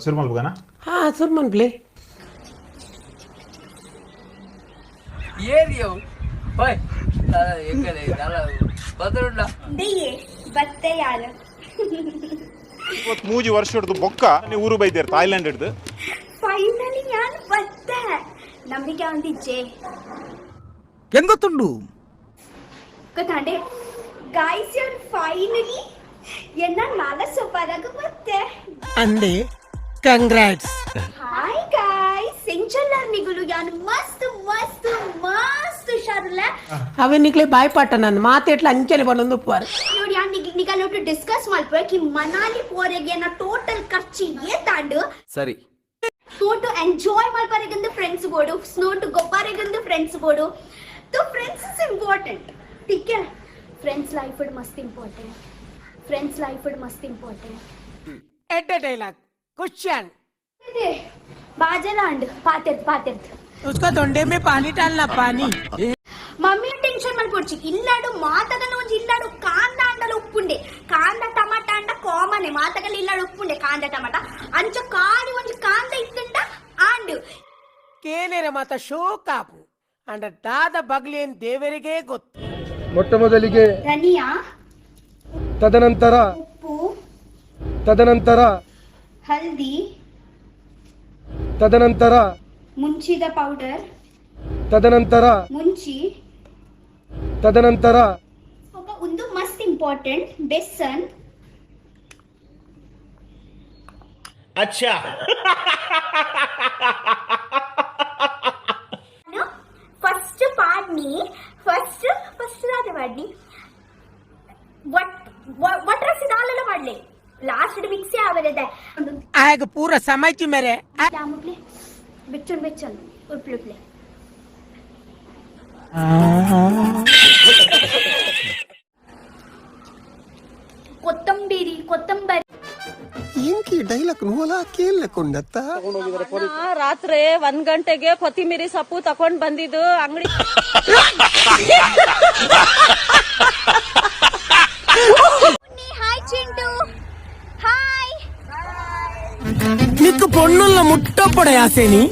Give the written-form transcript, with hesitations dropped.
सुरमल बघा ना. हा सुरमन प्ले ये रियो होय एकले त्याला ಬದರುಲ್ಲ ದೆಯೇ ಬತ್ತೆ ಯಾರ ಇವತ್ತು ಮೂಜಿ ವರ್ಷ ಹಿಡಿದು ಬೊಕ್ಕ ನೀವು ಊರು ಬೈದೇರ್ ಥಾಯ್ಲೆಂಡ್ ಹಿಡಿದು ಫೈನಲಿ ನಾನು ಬತ್ತೆ ನಂಬಿಕೆ ಹೊಂದಿಜ್ಜೆ ಎಂಗೊತ್ತುಂಡು ಗೊತ್ತಾಂಡೆ ಗೈಸ್ ಯು ಫೈನಲಿ ಎನ್ನ ನಾಲ ಸೂಪರಾಗ ಬತ್ತೆ ಅಂದೆ ಕಂಗ್ರಾಟ್ಸ್. ಹಾಯ್ ಗೈಸ್ ಎಂಚಲ್ಲರ್ ನಿಗುಲು ಯಾನ್ ಮಸ್ತ್ ಮಸ್ತ್ ಮಸ್ತ್ ಶಾರುಲ ಅವೆ ನಿಕ್ಲೆ ಬಾಯ್ ಪಾಟ ನನ್ನ ಮಾತೆಟ್ಲ ಅಂಚನೆ ಬಂದೊಂದು ಪಾರ್ ನೋಡಿ ಯಾನ್ ನಿಗಲೊಟ್ಟು ಡಿಸ್ಕಸ್ ಮಾಡ್ಪೆ ಕಿ ಮನಾಲಿ ಪೋರೆಗೆ ನಾ ಟೋಟಲ್ ಖರ್ಚು ಏತಾಂಡು ಸರಿ ಸ್ನೋ ಟು ಎಂಜಾಯ್ ಮಾಡ್ಪಾರೆಗಂದು ಫ್ರೆಂಡ್ಸ್ ಬೋಡು ಸ್ನೋ ಟು ಗೊಪ್ಪಾರೆಗಂದು ಫ್ರೆಂಡ್ಸ್ ಬೋಡು तो फ्रेंड्स इज इम्पोर्टेंट ठीक है फ्रेंड्स लाइफ इड मस्त इम्पोर्टेंट फ्रेंड्स लाइफ इड मस्त इम्पोर्टेंट ಎಡ್ಡ ಡೈಲಾಗ್ क्वेश्चन ಇದೆ ಬಾಜಲಾಂಡ್ ಪಾತಿರ್ತ್ उसका दोंडे में पानी डालना पानी ಮಮ್ಮಿ ಟೆನ್ಷನ್ ಮಾಡ್ಕೊಡ್ಚಿ ಇಲ್ಲಾಡು ಮಾತಗನ ಒಂಜಿ ಇಲ್ಲಾಡು ಕಾಂದ ಅಂಡಲ ಉಪ್ಪುಂಡೆ ಕಾಂದ ಟಮಾಟ ಅಂಡ ಕಾಮನೆ ಮಾತಗಲ ಇಲ್ಲಾಡು ಉಪ್ಪುಂಡೆ ಕಾಂದ ಟಮಾಟ ಅಂಚ ಕಾಡಿ ಒಂಜಿ ಕಾಂದ ಇತ್ತಂಡ ಆಂಡು ಕೇನೇರ ಮಾತ ಶೋಕಾಪು ಅಂಡ ದಾದ ಬಗ್ಲೇನ್ ದೇವರಿಗೆ ಗೊತ್ತು. ಮೊಟ್ಟ ಮೊದಲಿಗೆ ಧನಿಯಾ ತದನಂತರ ಉಪ್ಪು ತದನಂತರ ಹಲ್ದಿ ತದನಂತರ ಮುಂಚಿದ ಪೌಡರ್ ತದನಂತರ ಮುಂಚಿ ತದನಂತರ ಒಂದು ಮಸ್ತ್ ಇಂಪಾರ್ಟೆಂಟ್ ಬೆಸನ್ अच्छा ಫಸ್ಟ್ ಪಾಡ್ನಿ ಫಸ್ಟ್ ರಾದ ಪಾಡ್ನಿ ಒಟ್ರಸಿ ದಾಲೆಲ್ಲ ಮಾಡ್ಲಿ ಲಾಸ್ಟ್ ಮಿಕ್ಸಿ ಆವರದೆ ಆಗ ಪೂರ ಸಮಯ್ತಿ ಮೇರೆ ದಾಮುಕ್ಲೆ ಬೆಚ್ಚನ್ ಉಪ್ಲುಪ್ಲೆ ಕೊತ್ತಂಬರಿ ಇಂಕಿ ಡೈಲಾಗ್ ನೋಲ ಕೇಳಕೊಂಡತ್ತ ರಾತ್ರಿ 1 ಗಂಟೆಗೆ ಕೊತ್ತಿಮೀರಿ ಸೊಪ್ಪು ತಕೊಂಡ್ ಬಂದಿದ್ದು ಅಂಗಡಿ ಹಾಯ್ ಚಿಂಟು ಹಾಯ್ ನಿಕ್ಕು ಪೊಣ್ಣುಲ್ಲ ಮುಟ್ಟಪಡೆ ಆಸೇನಿ